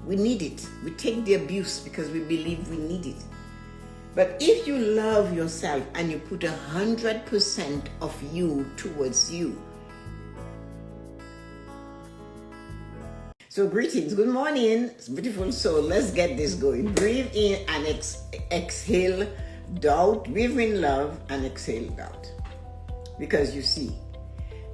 We need it. We take the abuse because we believe we need it. But if you love yourself and you put 100% of you towards you. So greetings, good morning, beautiful soul. Let's get this going. Breathe in and exhale doubt. Breathe in love and exhale doubt. Because you see,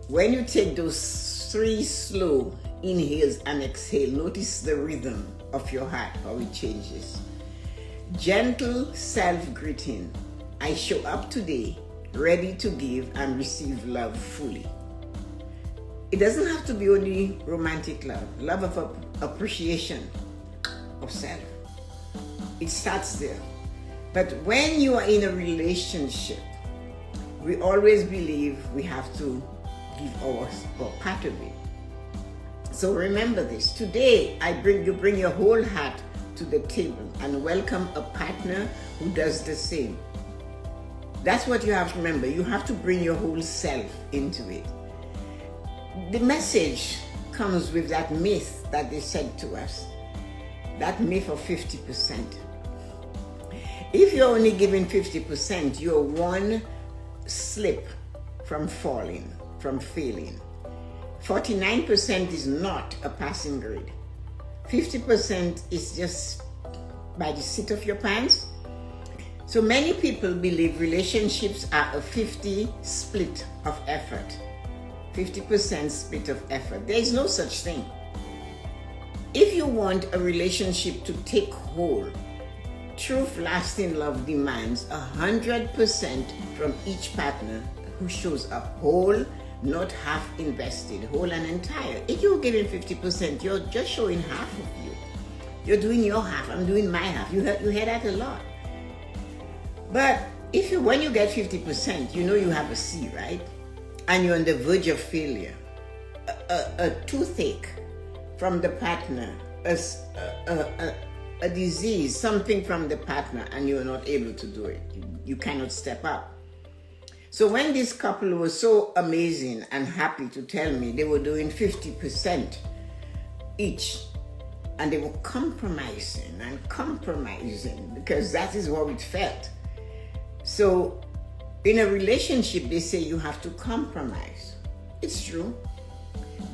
when you take those 3 slow inhales and exhale, notice the rhythm of your heart, how it changes. Gentle self-greeting. I show up today, ready to give and receive love fully. It doesn't have to be only romantic love. Love of appreciation of self. It starts there. But when you are in a relationship, we always believe we have to give our part of it. So remember this. Today, you bring your whole heart to the table and welcome a partner who does the same. That's what you have to remember. You have to bring your whole self into it. The message comes with that myth that they said to us, that myth of 50%. If you're only giving 50%, you're one slip from falling, from failing. 49% is not a passing grade. 50% is just by the seat of your pants. So many people believe relationships are a 50 split of effort. 50% split of effort. There is no such thing. If you want a relationship to take hold, true lasting love demands 100% from each partner who shows up whole, not half invested, whole and entire. If you're giving 50%, you're just showing half of you. You're doing your half, I'm doing my half. You hear that a lot. But when you get 50%, you know you have a C, right? And you're on the verge of failure. A toothache from the partner, a disease, something from the partner, and you're not able to do it. You cannot step up. So when this couple was so amazing and happy to tell me they were doing 50% each, and they were compromising because that is how it felt. So in a relationship, they say you have to compromise. It's true.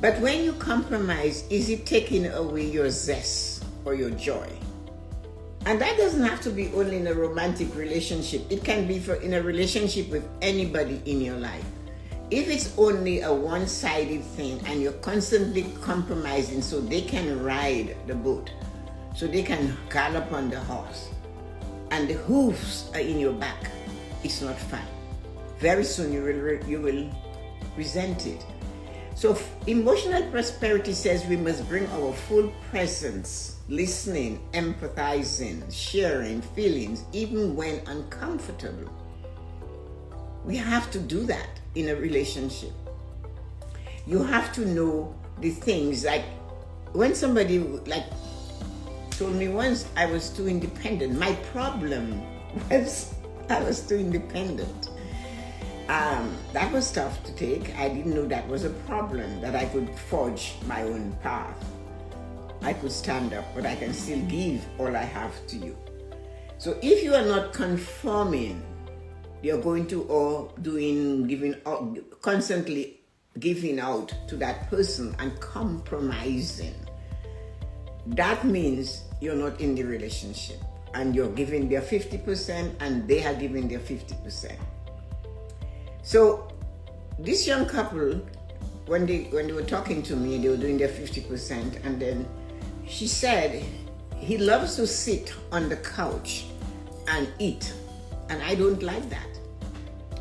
But when you compromise, is it taking away your zest or your joy? And that doesn't have to be only in a romantic relationship. It can be in a relationship with anybody in your life. If it's only a one-sided thing and you're constantly compromising so they can ride the boat, so they can gallop on the horse, and the hoofs are in your back, it's not fun. Very soon you will resent it. So emotional prosperity says we must bring our full presence, listening, empathizing, sharing feelings, even when uncomfortable. We have to do that in a relationship. You have to know the things, like when somebody told me once I was too independent. My problem was I was too independent. That was tough to take. I didn't know that was a problem, that I could forge my own path. I could stand up, but I can still give all I have to you. So if you are not conforming, you're going to constantly giving out to that person and compromising. That means you're not in the relationship and you're giving their 50% and they are giving their 50%. So this young couple, when they were talking to me, they were doing their 50%, and then she said he loves to sit on the couch and eat, and I don't like that.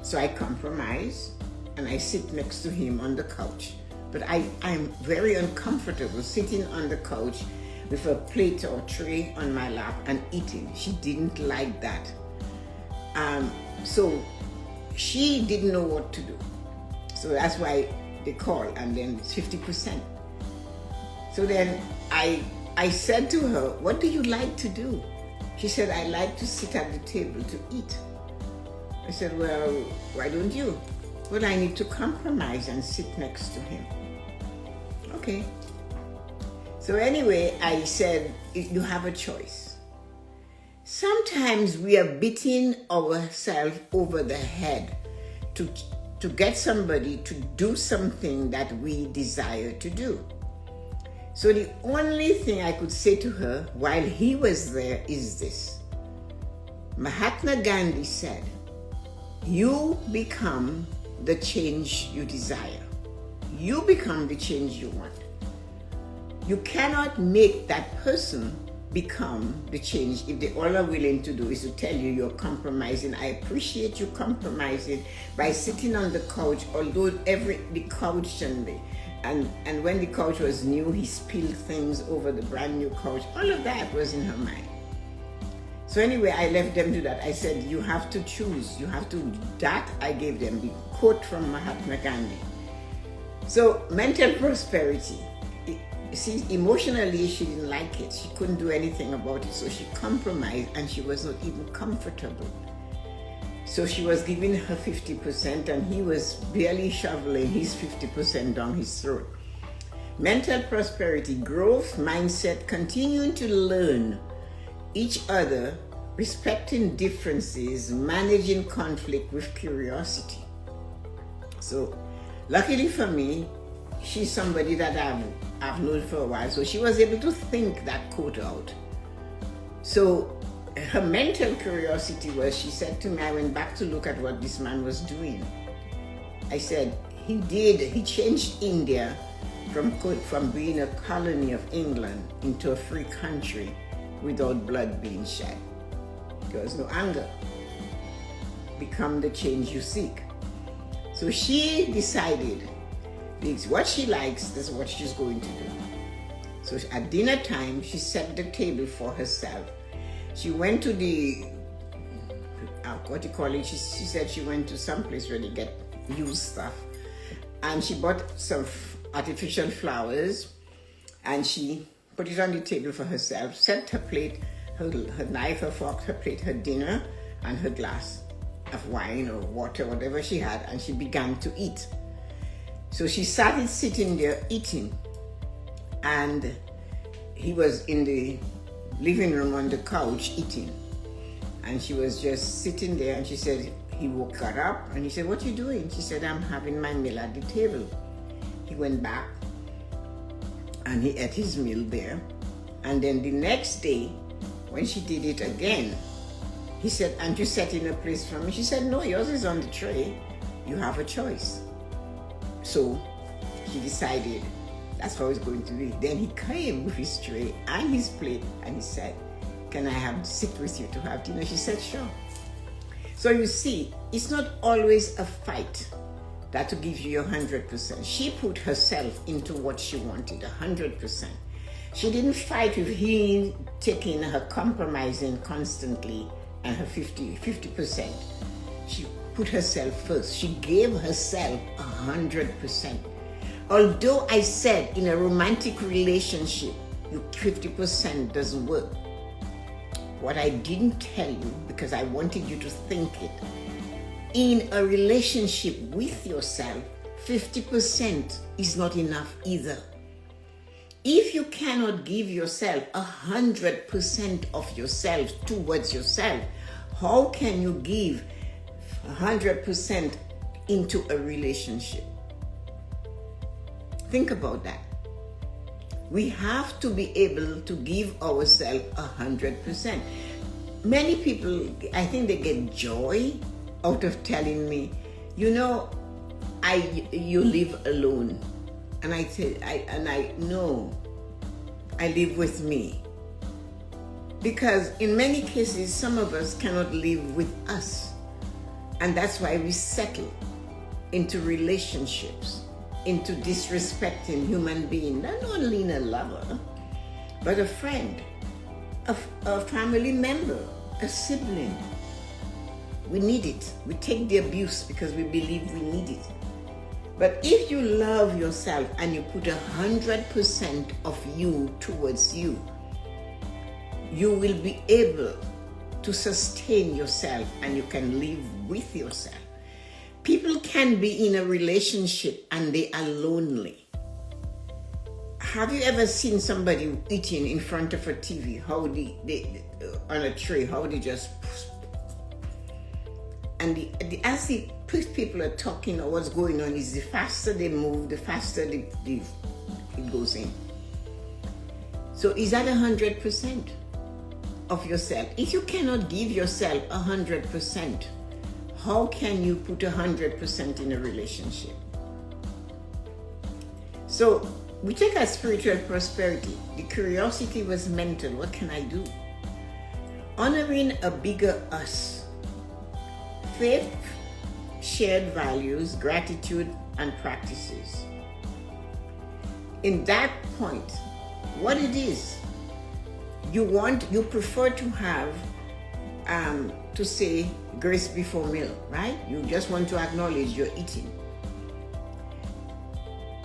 So I compromise and I sit next to him on the couch. But I'm very uncomfortable sitting on the couch with a plate or tray on my lap and eating. She didn't like that. So she didn't know what to do. So that's why they called, and then it's 50%. So then I said to her, what do you like to do? She said, I like to sit at the table to eat. I said, well, why don't you? Well, I need to compromise and sit next to him. Okay. So anyway, I said, you have a choice. Sometimes we are beating ourselves over the head to get somebody to do something that we desire to do. So the only thing I could say to her while he was there is this. Mahatma Gandhi said, you become the change you desire. You become the change you want. You cannot make that person become the change if they all are willing to do is to tell you you're compromising. I appreciate you compromising by sitting on the couch, although the couch and when the couch was new, he spilled things over the brand new couch. All of that was in her mind. So anyway, I left them to that. I said, you have to choose. You have to, that I gave them the quote from Mahatma Gandhi. So mental prosperity. See, emotionally, she didn't like it. She couldn't do anything about it. So she compromised and she was not even comfortable. So she was giving her 50% and he was barely shoveling his 50% down his throat. Mental prosperity, growth, mindset, continuing to learn each other, respecting differences, managing conflict with curiosity. So luckily for me, she's somebody that I've known for a while, so she was able to think that quote out. So her mental curiosity was, she said to me, I went back to look at what this man was doing. I said, he changed India from being a colony of England into a free country without blood being shed. There was no anger. Become the change you seek. So she decided what she likes, that's what she's going to do. So at dinner time, she set the table for herself. She went to the, what do you call it? She said she went to some place where they get used stuff. And she bought some artificial flowers and she put it on the table for herself, set her plate, her knife, her fork, her plate, her dinner, and her glass of wine or water, whatever she had, and she began to eat. So she started sitting there eating, and he was in the living room on the couch eating, and she was just sitting there, and she said, he got up and he said, what are you doing? She said, I'm having my meal at the table. He went back and he ate his meal there, and then the next day when she did it again, he said, aren't you setting a place for me? She said, no, yours is on the tray. You have a choice. So she decided that's how it's going to be. Then he came with his tray and his plate and he said, can I sit with you to have dinner? She said, sure. So you see, it's not always a fight that to give you your 100%. She put herself into what she wanted, 100%. She didn't fight with him taking her compromising constantly and her 50%. She put herself first. She gave herself 100%. Although I said in a romantic relationship, 50% doesn't work. What I didn't tell you, because I wanted you to think it, in a relationship with yourself, 50% is not enough either. If you cannot give yourself 100% of yourself towards yourself, how can you give 100% into a relationship? Think about that. We have to be able to give ourselves 100%. Many people, I think they get joy out of telling me, you know, you live alone. And I say, I know I live with me. Because in many cases, some of us cannot live with us. And that's why we settle into relationships, into disrespecting human being, not only in a lover, but a friend, a family member, a sibling. We need it. We take the abuse because we believe we need it. But if you love yourself and you put 100% of you towards you, you will be able to sustain yourself and you can live with yourself. People can be in a relationship and they are lonely. have you ever seen somebody eating in front of a TV? How they on a tray? How they just, and as the people are talking or what's going on, is the faster they move, the faster it goes in. So is that 100% of yourself? If you cannot give yourself 100%, how can you put 100% in a relationship? So we take our spiritual prosperity. The curiosity was mental. What can I do? Honoring a bigger us. Faith, shared values, gratitude, and practices. In that point, what it is, you prefer to have, to say grace before meal, right? You just want to acknowledge you're eating.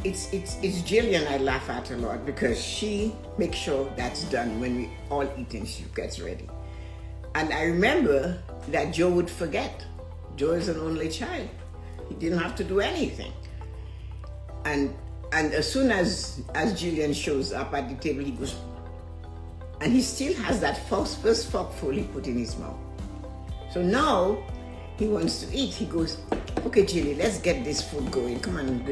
It's Jillian I laugh at a lot, because she makes sure that's done when we all eat and she gets ready. And I remember that Joe would forget. Joe is an only child. He didn't have to do anything. And as soon as Jillian shows up at the table, he goes, and he still has that first forkful he put in his mouth. So now he wants to eat. He goes, okay, Jilly, let's get this food going. Come on,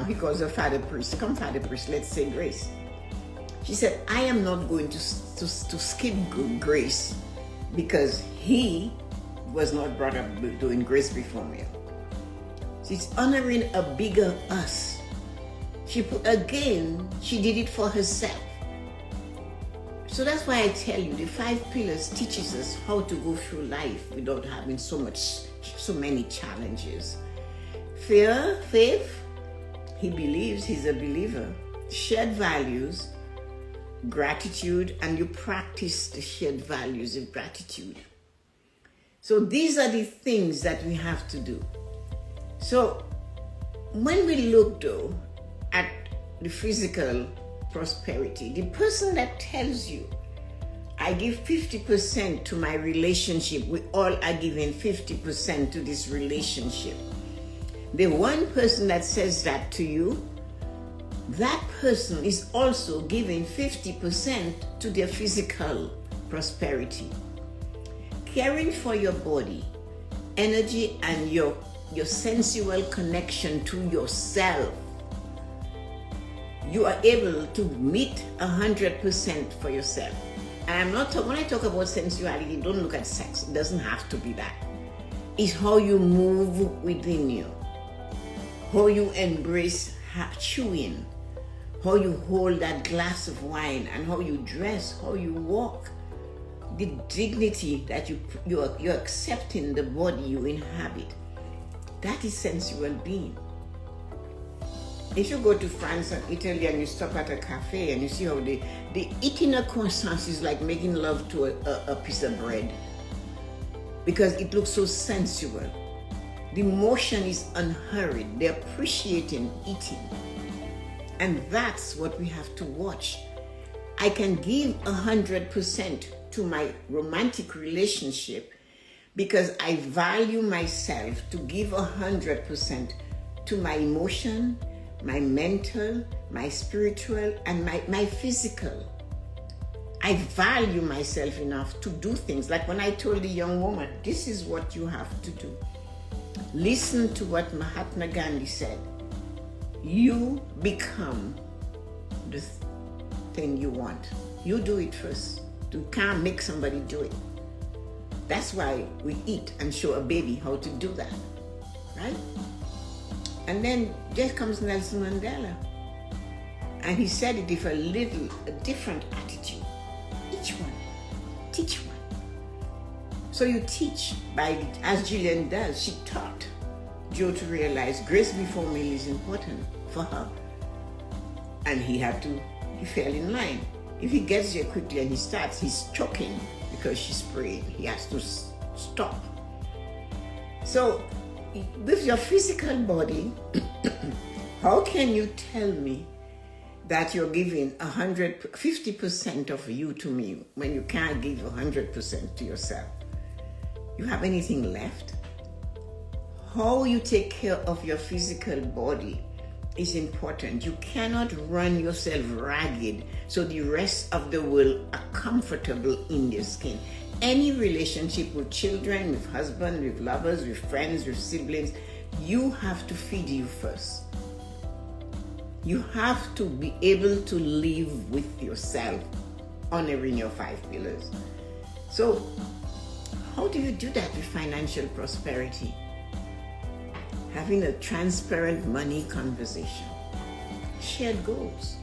he calls her Father Priest. Come, Father Priest, let's say grace. She said, I am not going to skip grace, because he was not brought up doing grace before meal. So it's honoring a bigger us. She did it for herself. So that's why I tell you, the 5 pillars teaches us how to go through life without having so many challenges. Fear, faith, he believes, he's a believer. Shared values, gratitude, and you practice the shared values of gratitude. So these are the things that we have to do. So when we look though at the physical prosperity, the person that tells you, I give 50% to my relationship, we all are giving 50% to this relationship. The one person that says that to you, that person is also giving 50% to their physical prosperity. Caring for your body, energy, and your sensual connection to yourself, you are able to meet 100% for yourself. And I'm not when I talk about sensuality, don't look at sex. It doesn't have to be that. It's how you move within you, how you embrace chewing, how you hold that glass of wine, and how you dress, how you walk, the dignity that you're accepting the body you inhabit. That is sensual being. If you go to France and Italy and you stop at a cafe and you see how they eating a croissant is like making love to a piece of bread, because it looks so sensual. The motion is unhurried. They're appreciating eating. And that's what we have to watch. I can give 100% to my romantic relationship because I value myself to give 100% to my emotion, my mental, my spiritual, and my physical. I value myself enough to do things. Like when I told the young woman, this is what you have to do. Listen to what Mahatma Gandhi said. You become the thing you want. You do it first. You can't make somebody do it. That's why we eat and show a baby how to do that, right? And then there comes Nelson Mandela. And he said it with a different attitude. Each one, teach one. So you teach as Jillian does, she taught Joe to realize grace before meal is important for her. And he fell in line. If he gets there quickly and he's choking because she's praying, he has to stop. So with your physical body, how can you tell me that you're giving 50% of you to me when you can't give 100% to yourself? You have anything left? How you take care of your physical body is important. You cannot run yourself ragged so the rest of the world are comfortable in their skin. Any relationship with children, with husband, with lovers, with friends, with siblings, you have to feed you first. You have to be able to live with yourself, honoring your 5 pillars. So, how do you do that with financial prosperity? Having a transparent money conversation, shared goals,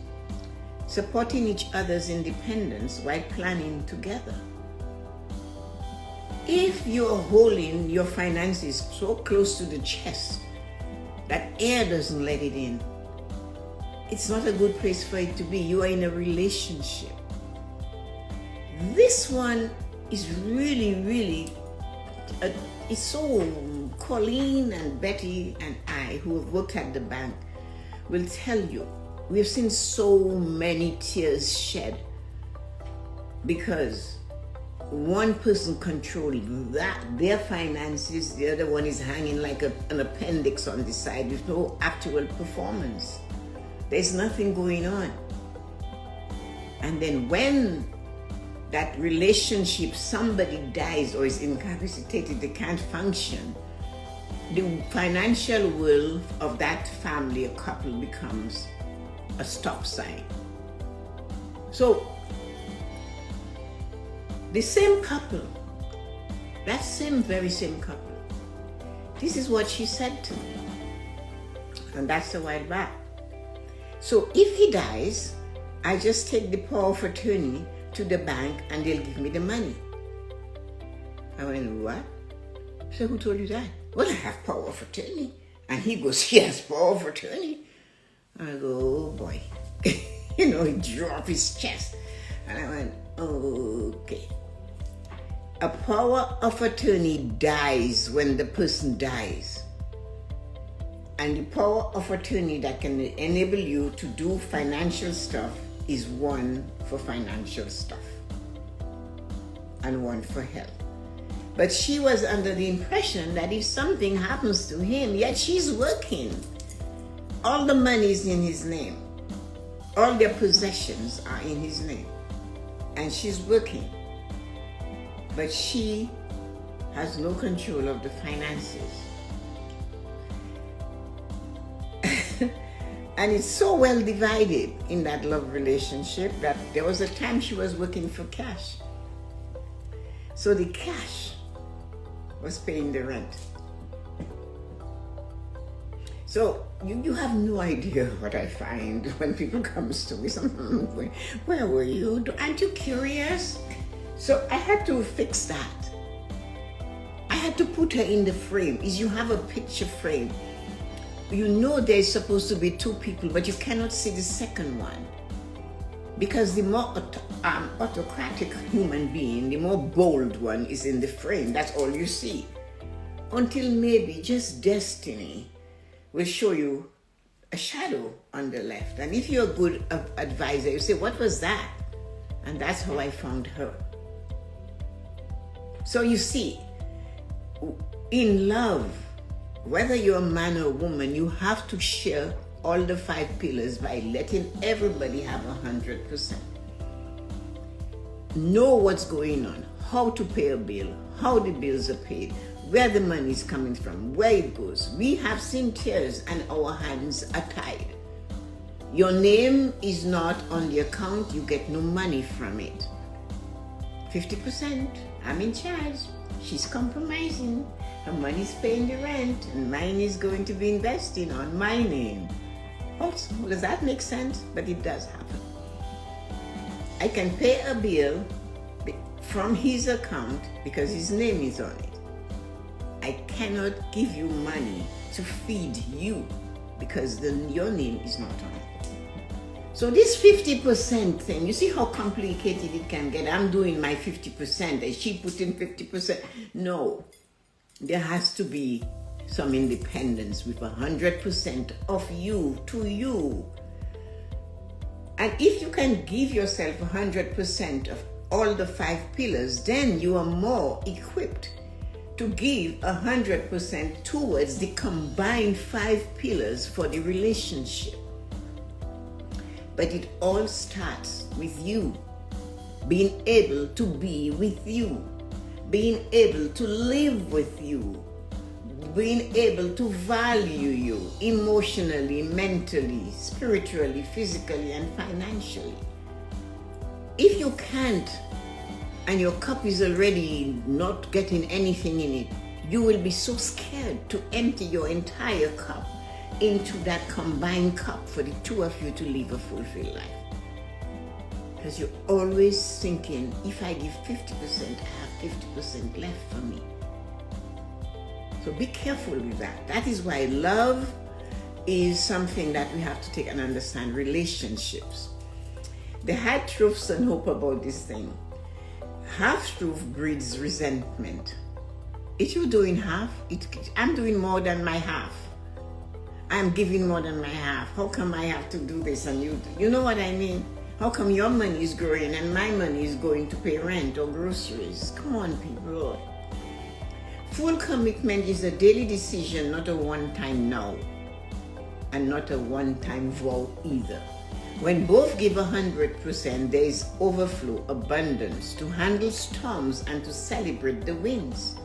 supporting each other's independence while planning together. If you're holding your finances so close to the chest that air doesn't let it in, it's not a good place for it to be. You are in a relationship. This one is really, it's so Colleen and Betty and I, who have worked at the bank, will tell you, we've seen so many tears shed because one person controls their finances, the other one is hanging like an appendix on the side with no actual performance. There's nothing going on. And then when that relationship, somebody dies or is incapacitated, they can't function, the financial world of that family or couple becomes a stop sign. So, the same couple, that very same couple, this is what she said to me. And that's a while back. So if he dies, I just take the power of attorney to the bank and they'll give me the money. I went, what? So who told you that? Well, I have power of attorney. And he goes, he has power of attorney. I go, oh boy. He drew off his chest. And I went, okay. A power of attorney dies when the person dies. And the power of attorney that can enable you to do financial stuff is one for financial stuff and one for health. But she was under the impression that if something happens to him, yet she's working, all the money is in his name. All their possessions are in his name. And she's working. But she has no control of the finances. And it's so well divided in that love relationship that there was a time she was working for cash. So the cash was paying the rent. So you have no idea what I find when people comes to me. Where were you? Aren't you curious? So I had to fix that. I had to put her in the frame. You have a picture frame. There's supposed to be 2 people, but you cannot see the second one. Because the more autocratic human being, the more bold one is in the frame. That's all you see. Until maybe just destiny will show you a shadow on the left. And if you're a good advisor, you say, what was that? And that's how I found her. So you see, in love, whether you're a man or a woman, you have to share all the 5 pillars by letting everybody have 100%. Know what's going on, how to pay a bill, how the bills are paid, where the money is coming from, where it goes. We have seen tears and our hands are tied. Your name is not on the account, you get no money from it. 50%, I'm in charge. She's compromising. Her money's paying the rent, and mine is going to be investing on my name. Also, does that make sense? But it does happen. I can pay a bill from his account because his name is on it. I cannot give you money to feed you because your name is not on it. So this 50% thing, you see how complicated it can get. I'm doing my 50%. Is she putting 50%? No. There has to be some independence with 100% of you to you. And if you can give yourself 100% of all the 5 pillars, then you are more equipped to give 100% towards the combined 5 pillars for the relationship. But it all starts with you being able to be with you, being able to live with you, being able to value you emotionally, mentally, spiritually, physically, and financially. If you can't, and your cup is already not getting anything in it, you will be so scared to empty your entire cup into that combined cup for the two of you to live a fulfilled life. Because you're always thinking, if I give 50%, I have 50% left for me. So be careful with that. That is why love is something that we have to take and understand. Relationships. The hard truths and hope about this thing. Half-truth breeds resentment. If you're doing half, I'm doing more than my half. I'm giving more than my half. How come I have to do this and you know what I mean? How come your money is growing and my money is going to pay rent or groceries? Come on, people. Full commitment is a daily decision, not a one-time now, and not a one-time vow either. When both give 100%, there is overflow, abundance to handle storms and to celebrate the wins.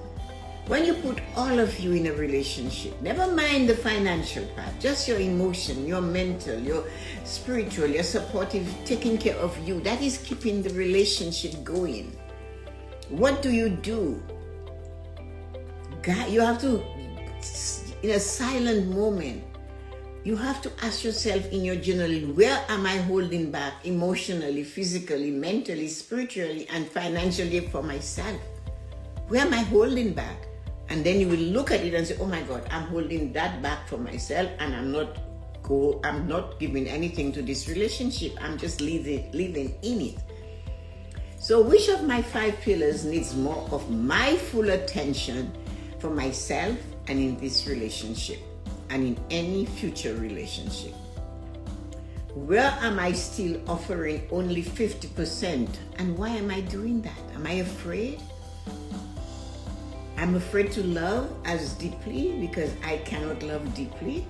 When you put all of you in a relationship, never mind the financial part, just your emotion, your mental, your spiritual, your supportive, taking care of you, that is keeping the relationship going. What do? God, you have to, in a silent moment, you have to ask yourself in your journaling, where am I holding back emotionally, physically, mentally, spiritually, and financially for myself? Where am I holding back? And then you will look at it and say, oh my God, I'm holding that back for myself, and I'm not giving anything to this relationship. I'm just living in it. So which of my 5 pillars needs more of my full attention for myself and in this relationship and in any future relationship? Where am I still offering only 50%? And why am I doing that? Am I afraid? I'm afraid to love as deeply because I cannot love deeply.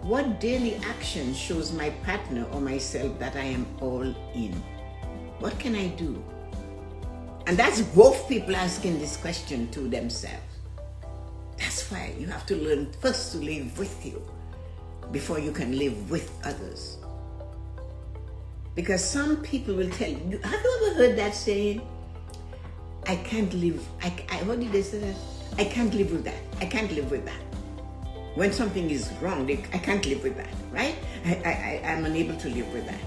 What daily action shows my partner or myself that I am all in? What can I do? And that's both people asking this question to themselves. That's why you have to learn first to live with you before you can live with others. Because some people will tell you, have you ever heard that saying? I can't live, what did they say that? I can't live with that. I can't live with that. When something is wrong, I can't live with that, right? I'm unable to live with that.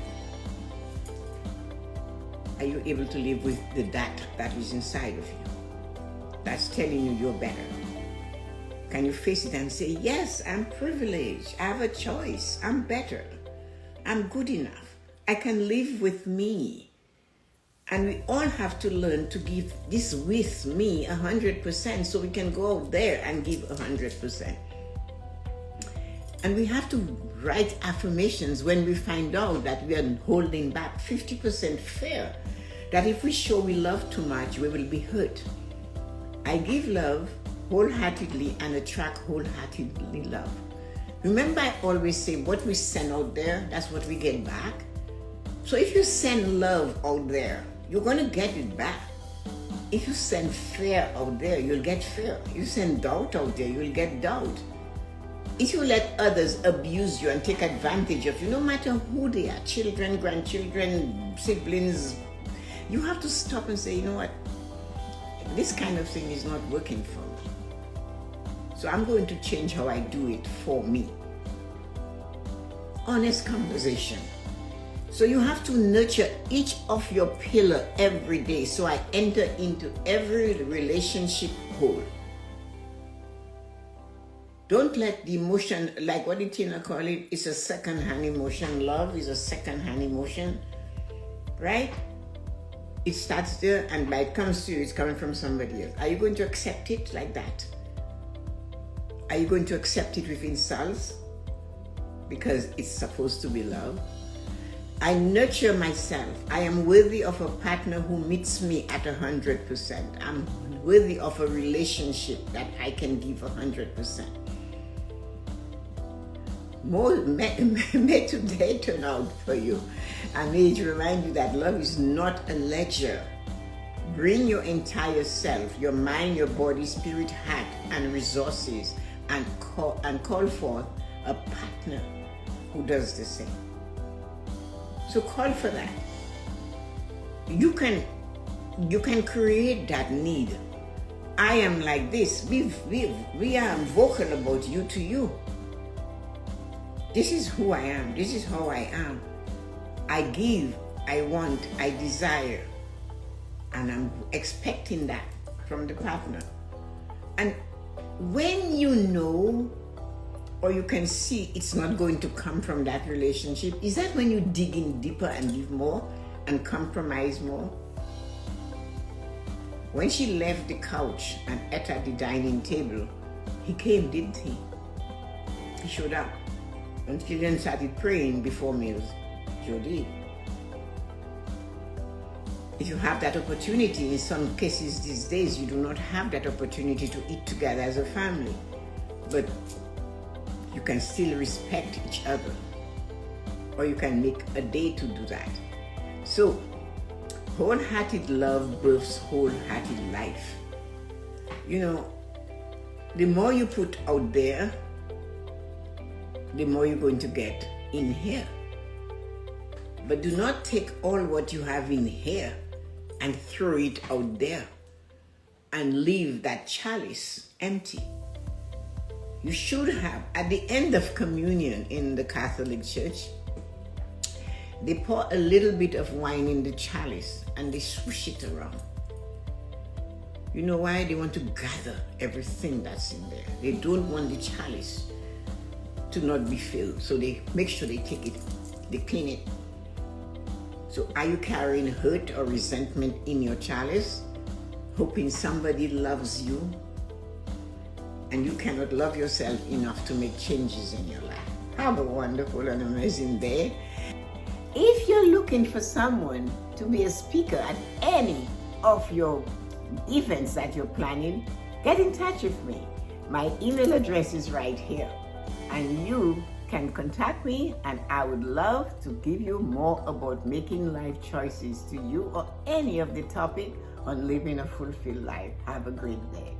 Are you able to live with that is inside of you? That's telling you you're better. Can you face it and say, yes, I'm privileged. I have a choice. I'm better. I'm good enough. I can live with me. And we all have to learn to give this with me 100% so we can go out there and give 100%. And we have to write affirmations when we find out that we are holding back 50% fear. That if we show we love too much, we will be hurt. I give love wholeheartedly and attract wholeheartedly love. Remember, I always say what we send out there, that's what we get back. So if you send love out there, you're going to get it back. If you send fear out there, you'll get fear. If you send doubt out there, you'll get doubt. If you let others abuse you and take advantage of you, no matter who they are, children, grandchildren, siblings, you have to stop and say, you know what, this kind of thing is not working for me. So I'm going to change how I do it for me. Honest conversation. So you have to nurture each of your pillar every day. So I enter into every relationship whole. Don't let the emotion, like what did Tina call it? It's a second-hand emotion. Love is a second-hand emotion, right? It starts there, and by it comes to you, it's coming from somebody else. Are you going to accept it like that? Are you going to accept it with insults? Because it's supposed to be love. I nurture myself. I am worthy of a partner who meets me at 100%. I'm worthy of a relationship that I can give 100%. May today turn out for you. I need to remind you that love is not a ledger. Bring your entire self, your mind, your body, spirit, heart, and resources, and call forth a partner who does the same. So call for that. You can create that need. I am like this. We are vocal about you to you. This is who I am. This is how I am. I give, I want, I desire. And I'm expecting that from the partner. And when you know, or you can see it's not going to come from that relationship, is that when you dig in deeper and give more and compromise more? When she left the couch and ate at the dining table, he came, didn't he? He showed up. And she then started praying before meals. Joe did. If you have that opportunity, in some cases these days, you do not have that opportunity to eat together as a family. But you can still respect each other. Or you can make a day to do that. So, wholehearted love births wholehearted life. You know, the more you put out there, the more you're going to get in here. But do not take all what you have in here and throw it out there and leave that chalice empty. You should have, at the end of communion in the Catholic Church, they pour a little bit of wine in the chalice and they swish it around. You know why? They want to gather everything that's in there. They don't want the chalice to not be filled. So they make sure they take it, they clean it. So are you carrying hurt or resentment in your chalice, hoping somebody loves you, and you cannot love yourself enough to make changes in your life? Have a wonderful and amazing day. If you're looking for someone to be a speaker at any of your events that you're planning, get in touch with me. My email address is right here. And you can contact me, and I would love to give you more about making life choices to you or any of the topic on living a fulfilled life. Have a great day.